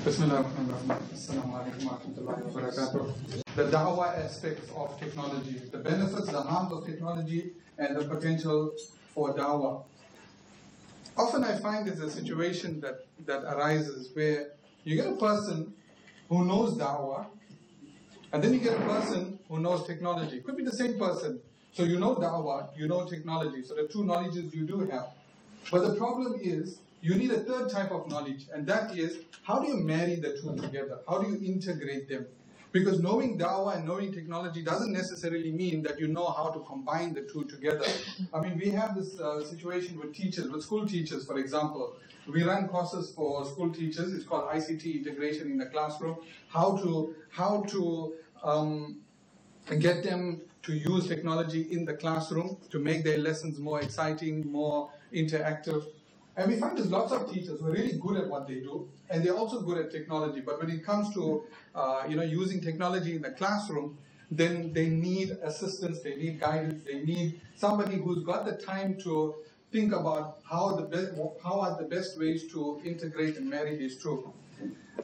Bismillahirrahmanirrahim. Assalamu alaikum wa rahmatullahi wa barakatuh. The da'wah aspects of technology, the benefits, the harms of technology, and the potential for da'wah. Often I find there's a situation that arises where you get a person who knows da'wah, and then you get a person who knows technology. It could be the same person. So you know da'wah, you know technology. So the two knowledges you do have. But the problem is, you need a third type of knowledge, and that is, how do you marry the two together? How do you integrate them? Because knowing da'wah and knowing technology doesn't necessarily mean that you know how to combine the two together. I mean, we have this situation with teachers, with school teachers, for example. We run courses for school teachers. It's called ICT integration in the classroom. How to get them to use technology in the classroom to make their lessons more exciting, more interactive. And we find there's lots of teachers who are really good at what they do, and they're also good at technology. But when it comes to using technology in the classroom, then they need assistance, they need guidance, they need somebody who's got the time to think about how are the best ways to integrate and marry these two.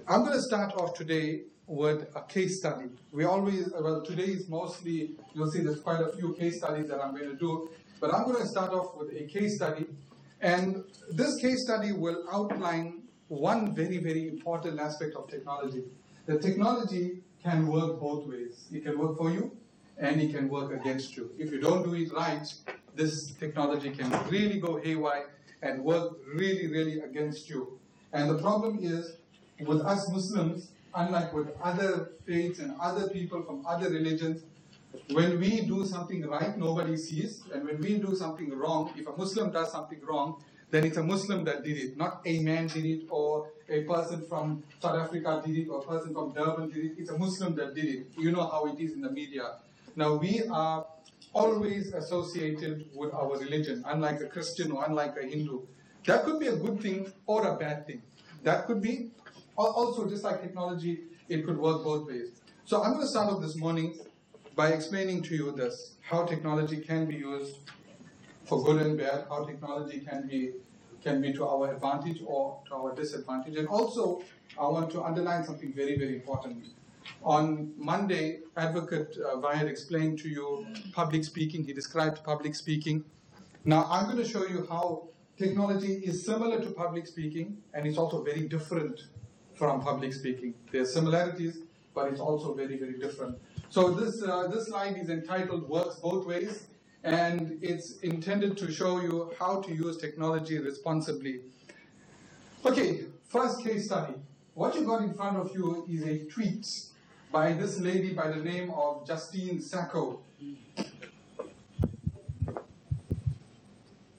I'm going to start off today with a case study. Today is mostly, you'll see there's quite a few case studies that I'm going to do, but I'm going to start off with a case study. And this case study will outline one very, very important aspect of technology. The technology can work both ways. It can work for you, and it can work against you. If you don't do it right, this technology can really go haywire and work really, really against you. And the problem is, with us Muslims, unlike with other faiths and other people from other religions, when we do something right, nobody sees. And when we do something wrong, if a Muslim does something wrong, then it's a Muslim that did it. Not a man did it, or a person from South Africa did it, or a person from Durban did it. It's a Muslim that did it. You know how it is in the media. Now, we are always associated with our religion, unlike a Christian or unlike a Hindu. That could be a good thing or a bad thing. That could be, also just like technology, it could work both ways. So I'm going to start off this morning by explaining to you this, how technology can be used for good and bad, how technology can be to our advantage or to our disadvantage. And also, I want to underline something very, very important. On Monday, Advocate Vahid explained to you public speaking. He described public speaking. Now, I'm going to show you how technology is similar to public speaking, and it's also very different from public speaking. There are similarities, but it's also very, very different. So this slide is entitled Works Both Ways, and it's intended to show you how to use technology responsibly. Okay, first case study. What you got in front of you is a tweet by this lady by the name of Justine Sacco.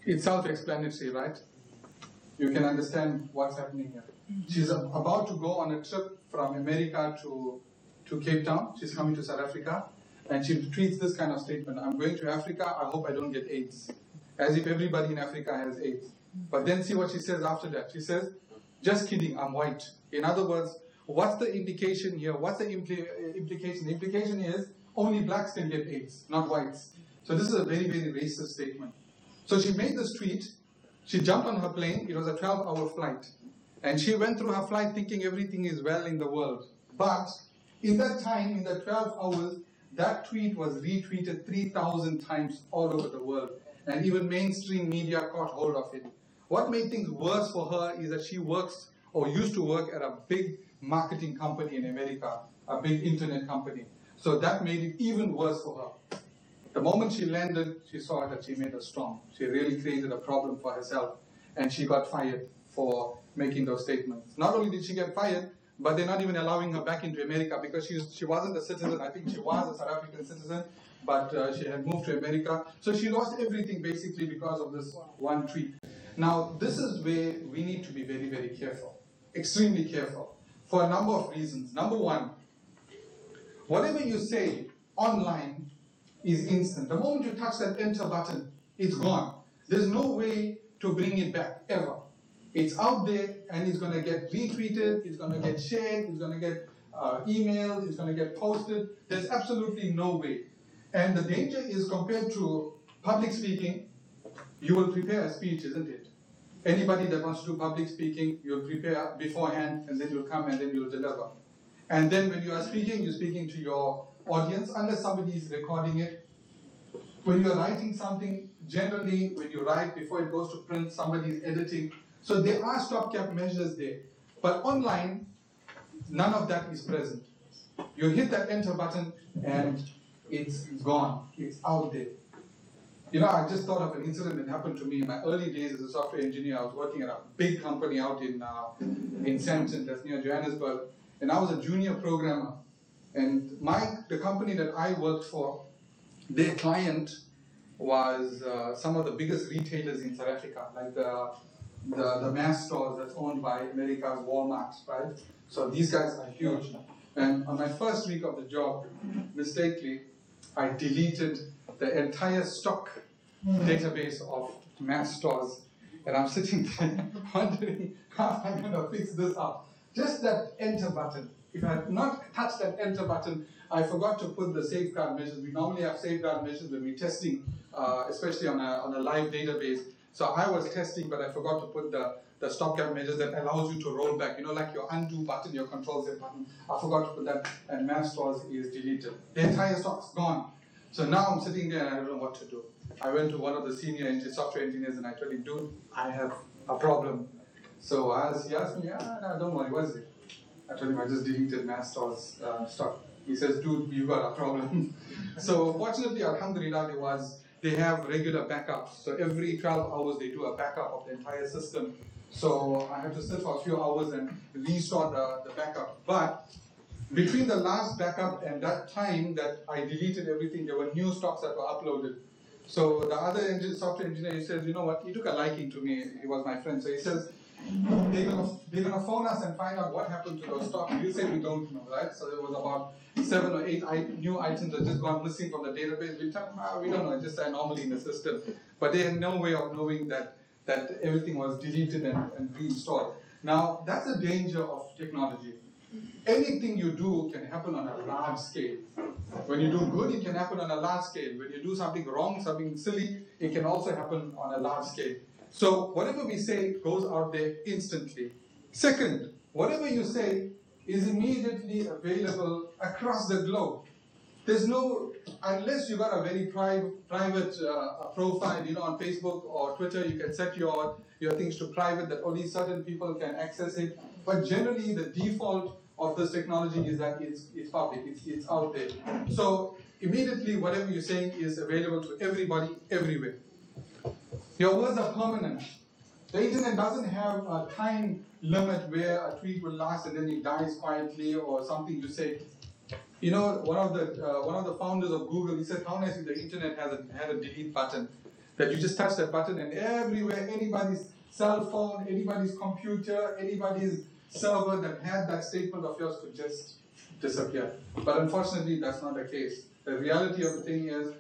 It's self-explanatory, right? You can understand what's happening here. She's about to go on a trip from America to Cape Town. She's coming to South Africa, and she tweets this kind of statement: I'm going to Africa, I hope I don't get AIDS. As if everybody in Africa has AIDS. But then see what she says after that. She says, just kidding, I'm white. In other words, what's the indication here? What's the implication? The implication is only blacks can get AIDS, not whites. So this is a very, very racist statement. So she made this tweet. She jumped on her plane. It was a 12-hour flight. And she went through her flight thinking everything is well in the world. But in that time, in the 12 hours, that tweet was retweeted 3,000 times all over the world. And even mainstream media caught hold of it. What made things worse for her is that she works, or used to work, at a big marketing company in America, a big internet company. So that made it even worse for her. The moment she landed, she saw that she made a storm. She really created a problem for herself, and she got fired for making those statements. Not only did she get fired, but they're not even allowing her back into America because she wasn't a citizen. I think she was a South African citizen, but she had moved to America. So she lost everything basically because of this one tweet. Now, this is where we need to be very, very careful, extremely careful, for a number of reasons. Number one, whatever you say online is instant. The moment you touch that enter button, it's gone. There's no way to bring it back, ever. It's out there, and it's going to get retweeted, it's going to get shared, it's going to get emailed, it's going to get posted. There's absolutely no way. And the danger is, compared to public speaking, you will prepare a speech, isn't it? Anybody that wants to do public speaking, you'll prepare beforehand, and then you'll come and then you'll deliver. And then when you are speaking, you're speaking to your audience, unless somebody is recording it. When you're writing something, generally when you write, before it goes to print, somebody is editing. So there are stopgap measures there. But online, none of that is present. You hit that enter button and it's gone. It's out there. You know, I just thought of an incident that happened to me in my early days as a software engineer. I was working at a big company out in Sandton, that's near Johannesburg, and I was a junior programmer. And the company that I worked for, their client was some of the biggest retailers in South Africa, like the mass stores that's owned by America's Walmart, right? So these guys are huge. And on my first week of the job, mistakenly, I deleted the entire stock database of mass stores. And I'm sitting there wondering how I'm going to fix this up. Just that enter button. If I had not touched that enter button, I forgot to put the safeguard measures. We normally have safeguard measures when we're testing, especially on a live database. So I was testing, but I forgot to put the stopgap measures that allows you to roll back. You know, like your undo button, your control Z button. I forgot to put that, and mass stores is deleted. The entire stock's gone. So now I'm sitting there and I don't know what to do. I went to one of the senior software engineers and I told him, dude, I have a problem. So he asked me, no, don't worry, what is it? I told him I just deleted mass stores stuff. He says, dude, you've got a problem. So fortunately, alhamdulillah, they have regular backups. So every 12 hours they do a backup of the entire system. So I had to sit for a few hours and restore the backup. But between the last backup and that time that I deleted everything, there were new stocks that were uploaded. So the other software engineer, he says, you know what, he took a liking to me, he was my friend. So he says, they're gonna phone us and find out what happened to those stocks. You say we don't know, right? So there was about 7 or 8 new items that just gone missing from the database. We tell them, we don't know, it's just anomaly in the system. But they had no way of knowing that everything was deleted and reinstalled. Now, that's the danger of technology. Anything you do can happen on a large scale. When you do good, it can happen on a large scale. When you do something wrong, something silly, it can also happen on a large scale. So whatever we say goes out there instantly. Second, whatever you say is immediately available across the globe. There's no, unless you've got a very private profile, you know, on Facebook or Twitter, you can set your things to private that only certain people can access it. But generally, the default of this technology is that it's public, it's out there. So immediately, whatever you're saying is available to everybody, everywhere. Your words are permanent. The internet doesn't have a time limit where a tweet will last and then it dies quietly or something you say. You know, one of the founders of Google, he said how nice if the internet had a delete button. That you just touch that button and everywhere, anybody's cell phone, anybody's computer, anybody's server that had that statement of yours could just disappear. But unfortunately, that's not the case. The reality of the thing is,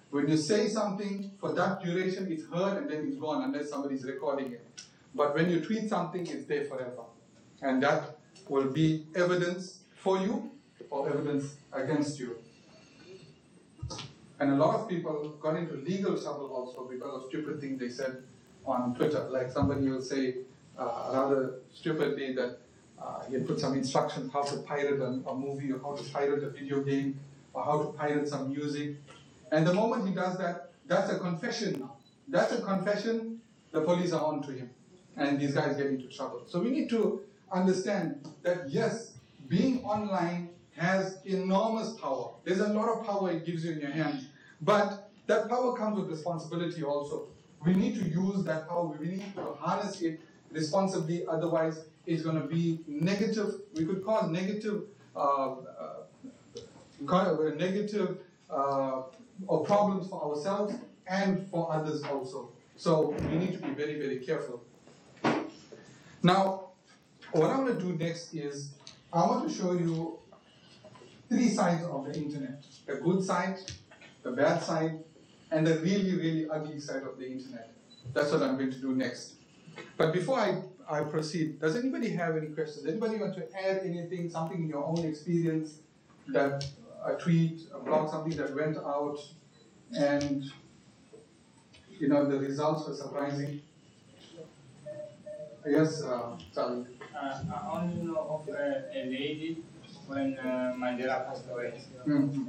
when you say something, for that duration, it's heard and then it's gone unless somebody's recording it. But when you tweet something, it's there forever. And that will be evidence for you or evidence against you. And a lot of people got into legal trouble also because of stupid things they said on Twitter. Like somebody will say rather stupidly that he had put some instructions how to pirate a movie or how to pirate a video game or how to pirate some music. And the moment he does that, that's a confession now. That's a confession, the police are on to him. And these guys get into trouble. So we need to understand that yes, being online has enormous power. There's a lot of power it gives you in your hands. But that power comes with responsibility also. We need to use that power. We need to harness it responsibly. Otherwise, it's going to be negative. We could cause negative or problems for ourselves and for others also. So we need to be very, very careful. Now, what I want to do next is I want to show you 3 sides of the internet. The good side, the bad side, and the really, really ugly side of the internet. That's what I'm going to do next. But before I proceed, does anybody have any questions? Anybody want to add anything, something in your own experience, that a tweet, a blog, something that went out and, you know, the results were surprising? Yes, Charlie. I only know of a lady when Mandela passed away. Mm-hmm.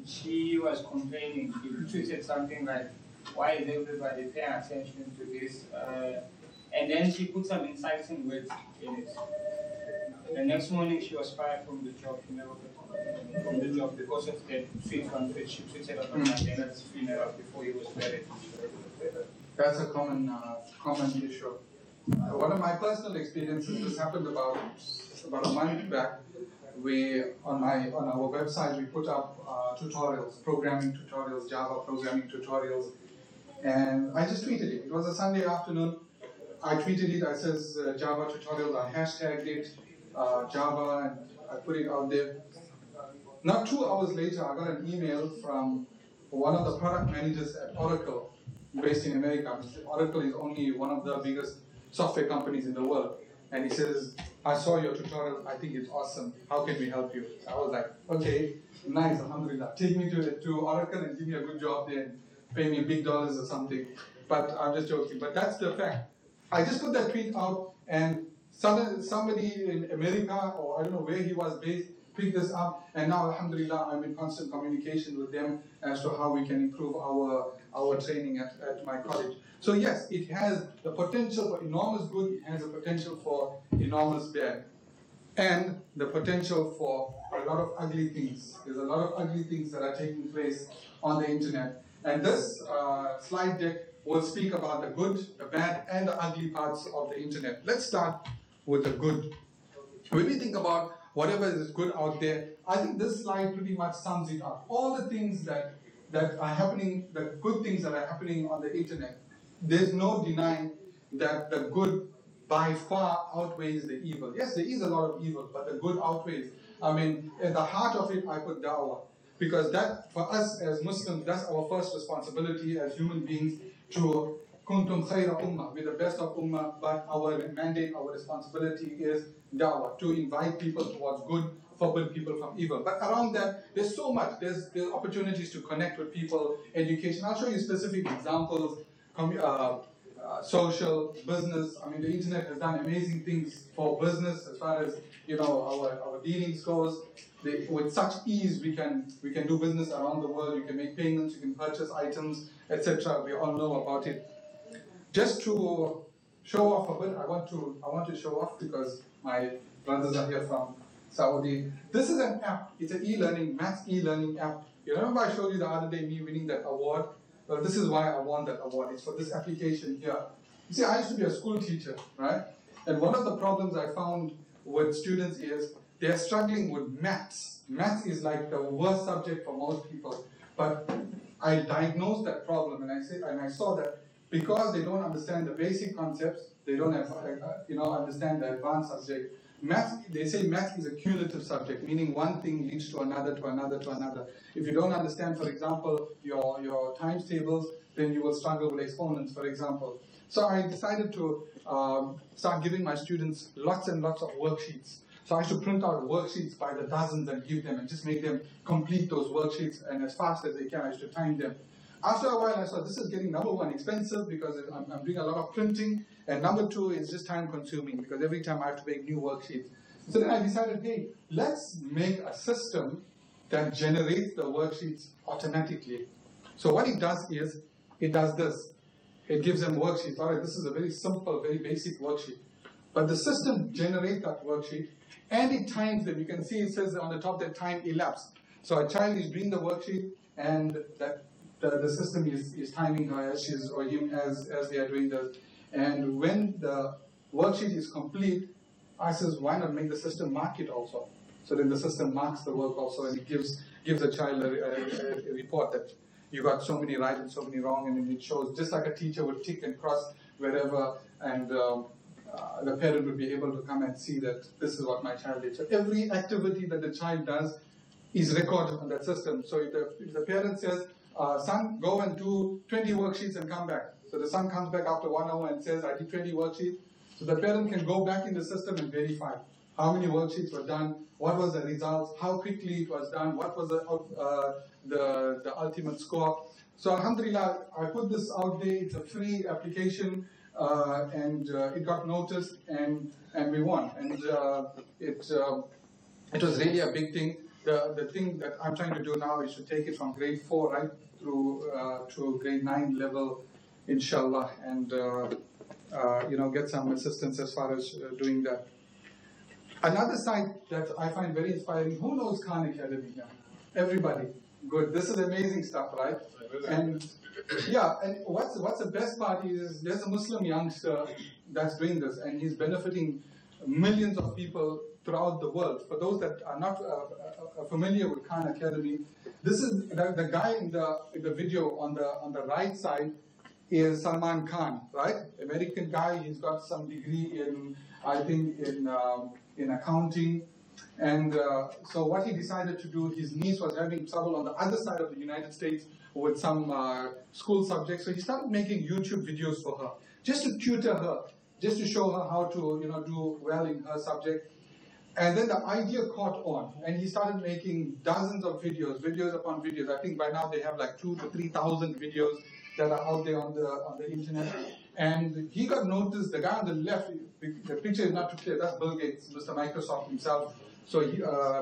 She was complaining. She said something like, "Why is everybody paying attention to this?" And then she put some inciting words in it. The next morning, she was fired from the job. She never got from the job because of the tweet on which she tweeted on Mandela's funeral before he was buried. That's a common issue. One of my personal experiences, this happened about a month back. We on our website we put up tutorials, programming tutorials, Java programming tutorials, and I just tweeted it. It was a Sunday afternoon. I tweeted it. I says Java tutorials. I hashtagged it Java, and I put it out there. Not 2 hours later, I got an email from one of the product managers at Oracle, based in America. Oracle is only one of the biggest software companies in the world. And he says, I saw your tutorial, I think it's awesome. How can we help you? So I was like, okay, nice, alhamdulillah. Take me to Oracle and give me a good job there and pay me big dollars or something. But I'm just joking. But that's the fact. I just put that tweet out, and somebody in America, or I don't know where he was based, picked this up, and now alhamdulillah I'm in constant communication with them as to how we can improve our training at my college. So yes, it has the potential for enormous good, it has the potential for enormous bad, and the potential for a lot of ugly things. There's a lot of ugly things that are taking place on the internet. And this slide deck will speak about the good, the bad, and the ugly parts of the internet. Let's start with the good. When we think about whatever is good out there, I think this slide pretty much sums it up. All the things that are happening, the good things that are happening on the internet, there's no denying that the good by far outweighs the evil. Yes, there is a lot of evil, but the good outweighs. I mean, at the heart of it, I put da'wah. Because that, for us as Muslims, that's our first responsibility as human beings to kuntum khayra ummah, we're the best of ummah, but our mandate, our responsibility is da'wah, to invite people towards good, forbid people from evil. But around that, there's so much. There's opportunities to connect with people, education. I'll show you specific examples, social, business. I mean, the internet has done amazing things for business as far as our dealings goes. With such ease, we can do business around the world. You can make payments, you can purchase items, etc. We all know about it. Just to show off a bit, I want to show off because my brothers are here from Saudi. This is an app. It's an e-learning, maths e-learning app. You remember I showed you the other day me winning that award? Well, this is why I won that award. It's for this application here. You see, I used to be a school teacher, right? And one of the problems I found with students is they're struggling with maths. Maths is like the worst subject for most people. But I diagnosed that problem, and I saw that because they don't understand the basic concepts, they don't have, understand the advanced subject. Math, they say math is a cumulative subject, meaning one thing leads to another, to another, to another. If you don't understand, for example, your times tables, then you will struggle with exponents, for example. So I decided to start giving my students lots and lots of worksheets. So I should print out worksheets by the dozens and give them, and just make them complete those worksheets, and as fast as they can, I should time them. After a while, I saw this is getting, number one, expensive because I'm doing a lot of printing, and number two, it's just time consuming because every time I have to make new worksheets. So then I decided, hey, let's make a system that generates the worksheets automatically. So what it does is, it does this. It gives them worksheets. All right, this is a very simple, very basic worksheet. But the system generates that worksheet, and it times them. You can see it says on the top that time elapsed. So a child is doing the worksheet, and that the system is timing her as she's, or him as they are doing this. And when the worksheet is complete, I says, why not make the system mark it also? So then the system marks the work also, and it gives the child a report that you got so many right and so many wrong, and then it shows, just like a teacher would tick and cross wherever, and the parent would be able to come and see that this is what my child did. So every activity that the child does is recorded on that system. So if the parent says, son, go and do 20 worksheets and come back. So the son comes back after 1 hour and says, I did 20 worksheets. So the parent can go back in the system and verify how many worksheets were done, what was the results, how quickly it was done, what was the ultimate score. So alhamdulillah, I put this out there. It's a free application. and it got noticed, and we won. And it was really a big thing. The thing that I'm trying to do now is to take it from grade 4 right through to grade 9 level, inshallah, and get some assistance as far as doing that. Another site that I find very inspiring. Who knows Khan Academy now? Everybody. Good. This is amazing stuff, right? And yeah, and what's the best part is there's a Muslim youngster that's doing this, and he's benefiting millions of people throughout the world. For those that are not familiar with Khan Academy, this is the guy in the video on the right side is Salman Khan, right? American guy. He's got some degree in, I think, in accounting. And so what he decided to do, his niece was having trouble on the other side of the United States with some school subjects. So he started making YouTube videos for her, just to tutor her, just to show her how to do well in her subject. And then the idea caught on, and he started making dozens of videos upon videos. I think by now they have like 2,000 to 3,000 videos that are out there on the internet. And he got noticed. The guy on the left, the picture is not too clear. That's Bill Gates, Mr. Microsoft himself. So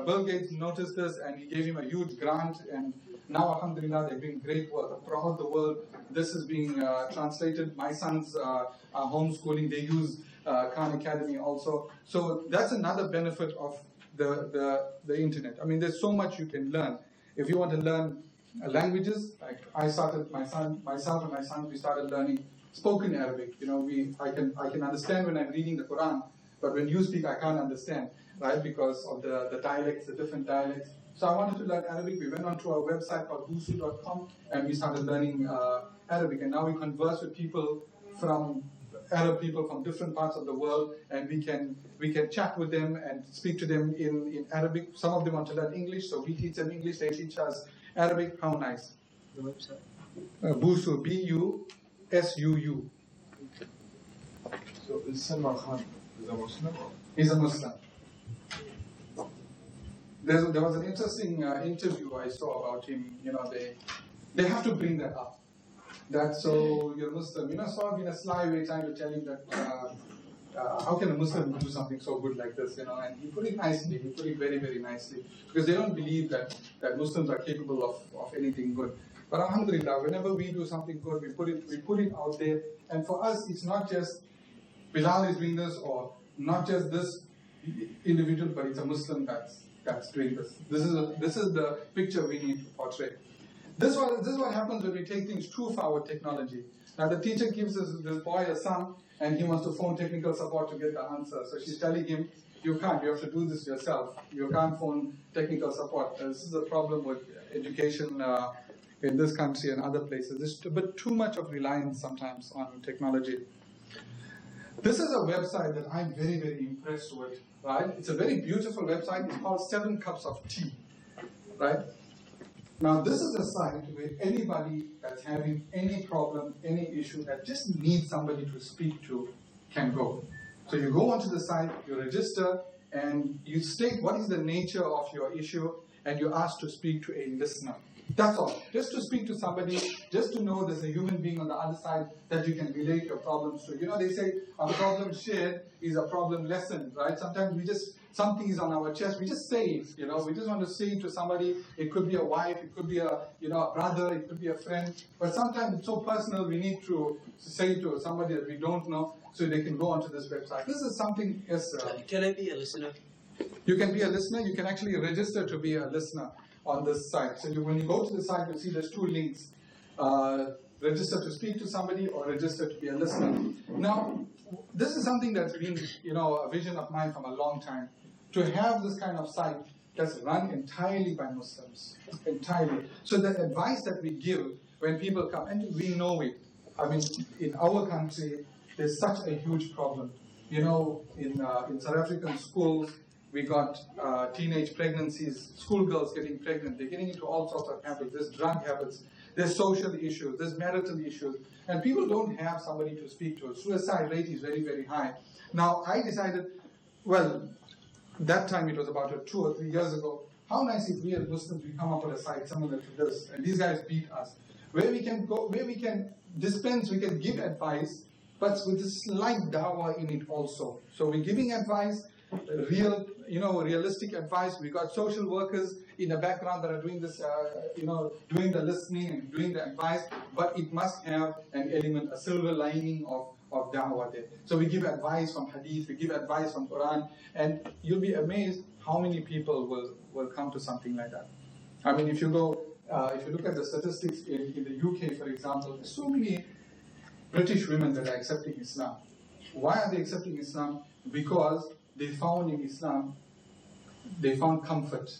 Bill Gates noticed this, and he gave him a huge grant. And now, alhamdulillah, they're doing great work throughout the world. This is being translated. My sons are homeschooling. They use Khan Academy also. So that's another benefit of the internet. I mean, there's so much you can learn. If you want to learn languages, like myself and my son, we started learning spoken Arabic. I can understand when I'm reading the Quran, but when you speak, I can't understand, right? Because of the dialects, the different dialects. So I wanted to learn Arabic. We went onto our website called busu.com, and we started learning Arabic. And now we converse with Arab people from different parts of the world, and we can chat with them and speak to them in Arabic. Some of them want to learn English, so we teach them English. They teach us Arabic. How nice. The website? Busu, B-U-S-U-U. So is Salman Khan a Muslim? He's a Muslim. There was an interesting interview I saw about him. They have to bring that up. That so you're Muslim. Sort of in a sly way trying to tell him that how can a Muslim do something so good like this? And he put it nicely. He put it very, very nicely, because they don't believe that Muslims are capable of anything good. But alhamdulillah, whenever we do something good, we put it out there. And for us, it's not just Bilal is doing this, or not just this individual, but it's a Muslim that's doing this. This is the picture we need to portray. This is what happens when we take things too far with technology. Now the teacher gives this boy a sum, and he wants to phone technical support to get the answer. So she's telling him, you can't, you have to do this yourself. You can't phone technical support. This is a problem with education in this country and other places. There's a bit too much of reliance sometimes on technology. This is a website that I'm very, very impressed with, right? It's a very beautiful website. It's called 7 Cups of Tea, right? Now, this is a site where anybody that's having any problem, any issue, that just needs somebody to speak to can go. So you go onto the site, you register, and you state what is the nature of your issue, and you ask to speak to a listener. That's all. Just to speak to somebody, just to know there's a human being on the other side that you can relate your problems to. They say a problem shared is a problem lessened, right? Sometimes something is on our chest, we just say it, we just want to say it to somebody. It could be a wife, it could be a brother, it could be a friend. But sometimes it's so personal, we need to say it to somebody that we don't know, so they can go onto this website. This is something, yes. Can I be a listener? You can be a listener. You can actually register to be a listener on this site. So when you go to the site, you'll see there's 2 links. Register to speak to somebody, or register to be a listener. Now, this is something that's been, a vision of mine from a long time. To have this kind of site that's run entirely by Muslims. Entirely. So the advice that we give when people come, and we know it. I mean, in our country, there's such a huge problem. In South African schools, we got teenage pregnancies, schoolgirls getting pregnant. They're getting into all sorts of habits. There's drug habits. There's social issues. There's marital issues. And people don't have somebody to speak to. Suicide rate is very, very high. Now, I decided, that time it was about 2 or 3 years ago, how nice if we as Muslims, we come up with a site similar to this. And these guys beat us. Where we can go, where we can dispense, we can give advice but with a slight dawah in it also. So we're giving advice, realistic advice. We got social workers in the background that are doing this, doing the listening and doing the advice, but it must have an element, a silver lining of da'wah there. So we give advice from hadith, we give advice from Quran, and you'll be amazed how many people will come to something like that. I mean, if you look at the statistics in the UK, for example, there's so many British women that are accepting Islam. Why are they accepting Islam? Because they found in Islam, they found comfort,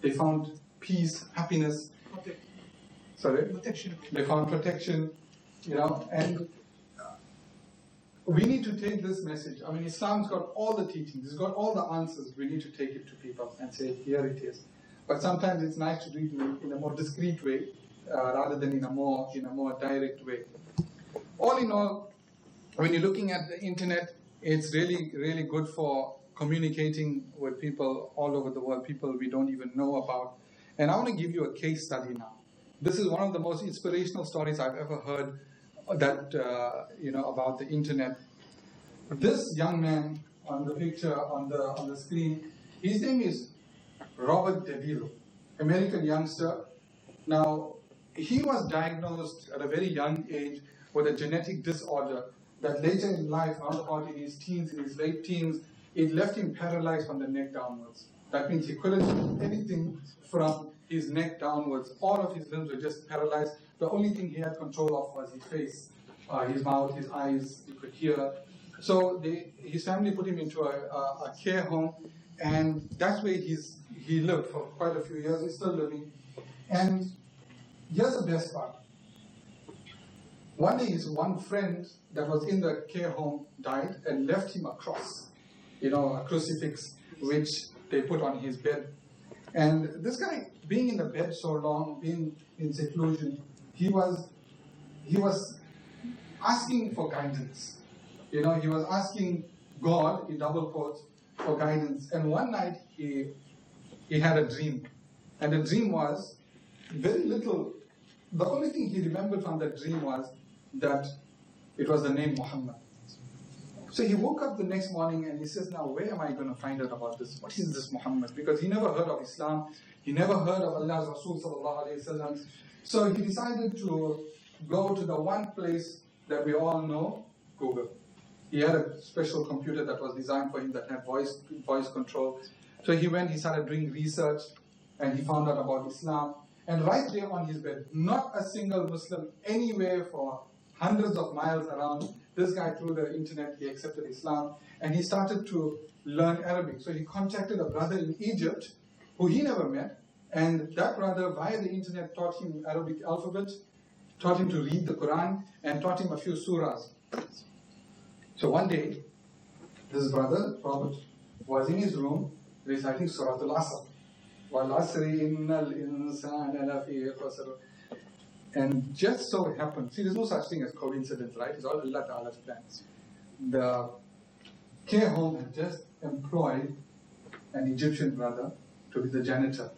they found peace, happiness. Protection. They found protection, and we need to take this message. I mean, Islam's got all the teachings, it's got all the answers. We need to take it to people and say, here it is. But sometimes it's nice to do it in a more discreet way, rather than in a more direct way. All in all, when you're looking at the internet, it's really, really good for communicating with people all over the world, people we don't even know about. And I want to give you a case study now. This is one of the most inspirational stories I've ever heard that, about the internet. This young man on the picture on the screen, his name is Robert De Niro, American youngster. Now, he was diagnosed at a very young age with a genetic disorder that later in life, around about in his late teens, it left him paralyzed from the neck downwards. That means he couldn't do anything from his neck downwards. All of his limbs were just paralyzed. The only thing he had control of was his face, his mouth, his eyes, he could hear. So his family put him into a care home, and that's where he lived for quite a few years. He's still living. And here's the best part. One day his one friend that was in the care home died and left him a cross, a crucifix, which they put on his bed. And this guy, being in the bed so long, being in seclusion, he was asking for guidance. He was asking God, in double quotes, for guidance. And one night he had a dream. And the dream was very little. The only thing he remembered from that dream was that it was the name Muhammad. So he woke up the next morning and he says, now where am I going to find out about this? What is this Muhammad? Because he never heard of Islam. He never heard of Allah's Rasul sallallahu alayhi wa sallam. So he decided to go to the one place that we all know, Google. He had a special computer that was designed for him that had voice control. So he went, he started doing research, and he found out about Islam. And right there on his bed, not a single Muslim anywhere for hundreds of miles around. This guy, through the internet, he accepted Islam, and he started to learn Arabic. So he contacted a brother in Egypt who he never met, and that brother, via the internet, taught him Arabic alphabet, taught him to read the Quran, and taught him a few surahs. So one day, this brother, Robert, was in his room reciting Surah Al-Asr. وَالْعَصْرِ إِنَّ الْإِنسَانَ لَفِي خُسْرٍ. And just so it happened, see, there's no such thing as coincidence, right? It's all Allah Ta'ala's plans. The care home had just employed an Egyptian brother to be the janitor.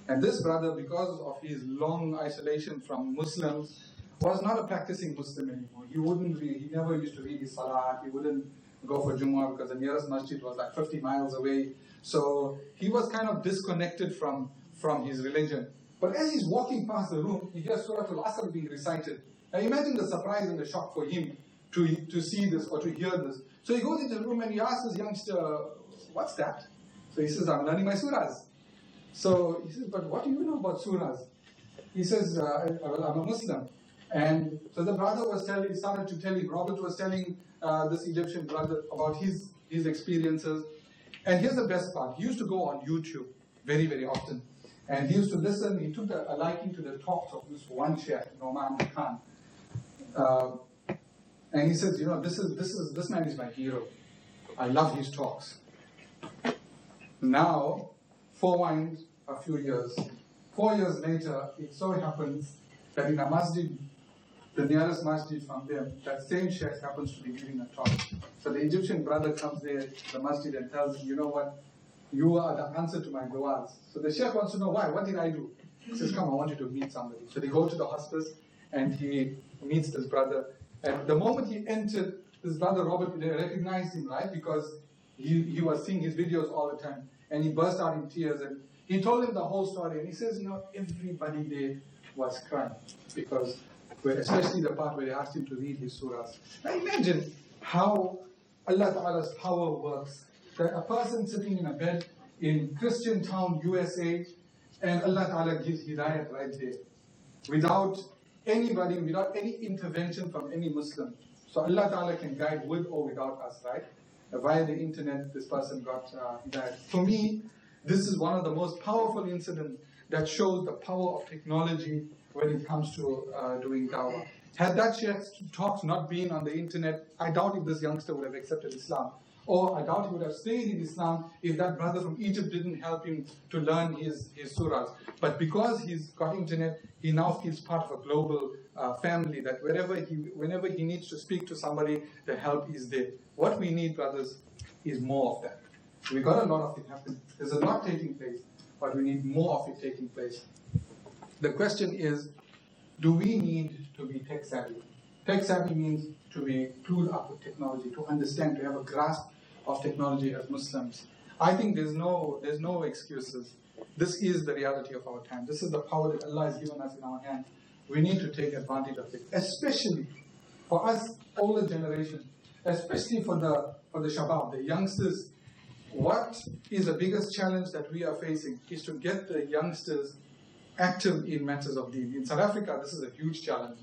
And this brother, because of his long isolation from Muslims, was not a practicing Muslim anymore. He never used to read his salah, he wouldn't go for Jumu'ah because the nearest masjid was like 50 miles away. So he was kind of disconnected from his religion. But as he's walking past the room, he hears Surah Al-Asr being recited. Now imagine the surprise and the shock for him to see this or to hear this. So he goes into the room and he asks this youngster, what's that? So he says, I'm learning my surahs. So he says, but what do you know about surahs? He says, well, I'm a Muslim. And so the brother started to tell him, Robert was telling this Egyptian brother about his experiences. And here's the best part. He used to go on YouTube very, very often. And he used to listen. He took a liking to the talks of this one sheikh, Noman Khan. And he says, this man is my hero. I love his talks. Now, forwind a few years. 4 years later, it so happens that in a masjid, the nearest masjid from them, that same sheikh happens to be giving a talk. So the Egyptian brother comes there to the masjid and tells him, you know what? You are the answer to my du'as. So the sheikh wants to know why. What did I do? He says, come, I want you to meet somebody. So they go to the hospice and he meets this brother. And the moment he entered, this brother Robert, they recognized him, right? Because he was seeing his videos all the time. And he burst out in tears. And he told him the whole story. And he says, everybody there was crying. Because, especially the part where they asked him to read his surahs. Now imagine how Allah Ta'ala's power works. That a person sitting in a bed in Christian town, USA, and Allah Ta'ala gives hidayat right there. Without anybody, without any intervention from any Muslim. So Allah Ta'ala can guide with or without us, right? Via the internet, this person got hidayat. For me, this is one of the most powerful incidents that shows the power of technology when it comes to doing dawah. Had that Sheikh's talks not been on the internet, I doubt if this youngster would have accepted Islam. Or I doubt he would have stayed in Islam if that brother from Egypt didn't help him to learn his surahs. But because he's got internet, he now feels part of a global family that whenever he needs to speak to somebody, the help is there. What we need, brothers, is more of that. We got a lot of it happening. There's a lot taking place, but we need more of it taking place. The question is, do we need to be tech savvy? Tech savvy means to be clued up with technology, to understand, to have a grasp of technology as Muslims. I think there's no excuses. This is the reality of our time. This is the power that Allah has given us in our hand. We need to take advantage of it, especially for us older generation, especially for the shabab, the youngsters. What is the biggest challenge that we are facing is to get the youngsters active in matters of deen. In South Africa, this is a huge challenge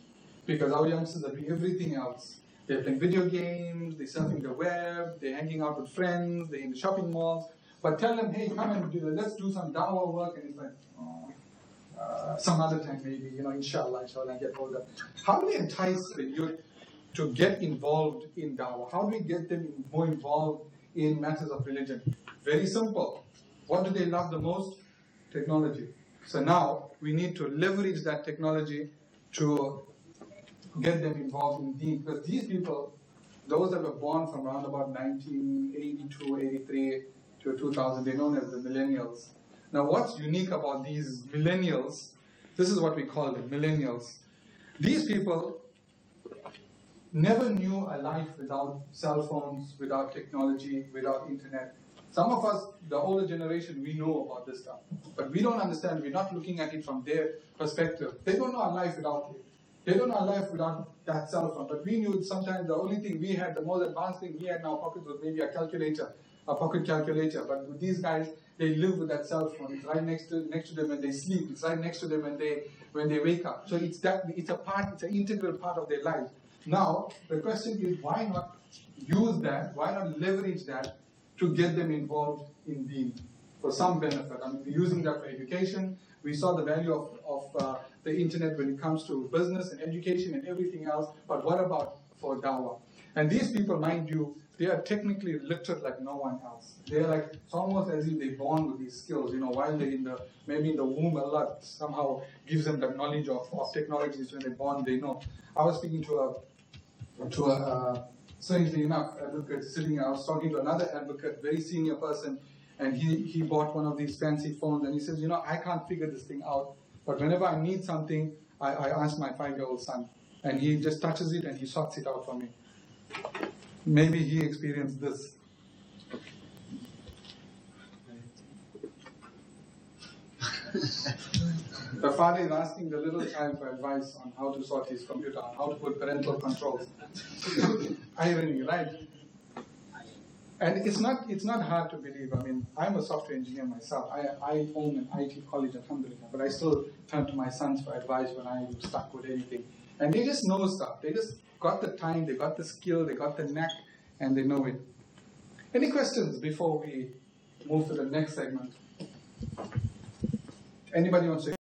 because our youngsters are doing everything else. They're playing video games, they're surfing the web, they're hanging out with friends, they're in the shopping malls. But tell them, hey, come and let's do some dawah work, and it's like, some other time maybe, inshallah, I get older. How do we entice the youth to get involved in dawah? How do we get them more involved in matters of religion? Very simple. What do they love the most? Technology. So now we need to leverage that technology to get them involved in deen. Because these people, those that were born from around about 1982, 83 to 2000, they're known as the millennials. Now what's unique about these millennials, this is what we call them, millennials. These people never knew a life without cell phones, without technology, without internet. Some of us, the older generation, we know about this stuff. But we don't understand, we're not looking at it from their perspective. They don't know our life without it. They don't know our life without that cell phone. But we knew sometimes the only thing we had, the most advanced thing we had in our pockets was maybe a calculator, a pocket calculator. But with these guys, they live with that cell phone. It's right next to them when they sleep. It's right next to them when they wake up. So it's an integral part of their life. Now, the question is, why not use that? Why not leverage that to get them involved in deen for some benefit? I mean, we're using that for education. We saw the value of the internet when it comes to business and education and everything else. But what about for dawah? And these people, mind you, they are technically literate like no one else. They're like, it's almost as if they're born with these skills. While they're maybe in the womb, Allah somehow gives them the knowledge of technologies. When they're born, they know. I was speaking to a strangely enough, advocate sitting. I was talking to another advocate, very senior person, and he bought one of these fancy phones, and he says, I can't figure this thing out, but whenever I need something, I ask my 5-year-old son, and he just touches it and he sorts it out for me. Maybe he experienced this. The father is asking the little child for advice on how to sort his computer, on how to put parental controls. Irony, right? And it's not hard to believe. I mean, I'm a software engineer myself. I own an IT college, alhamdulillah, but I still turn to my sons for advice when I'm stuck with anything. And they just know stuff. They just got the time, they got the skill, they got the knack, and they know it. Any questions before we move to the next segment? Anybody wants to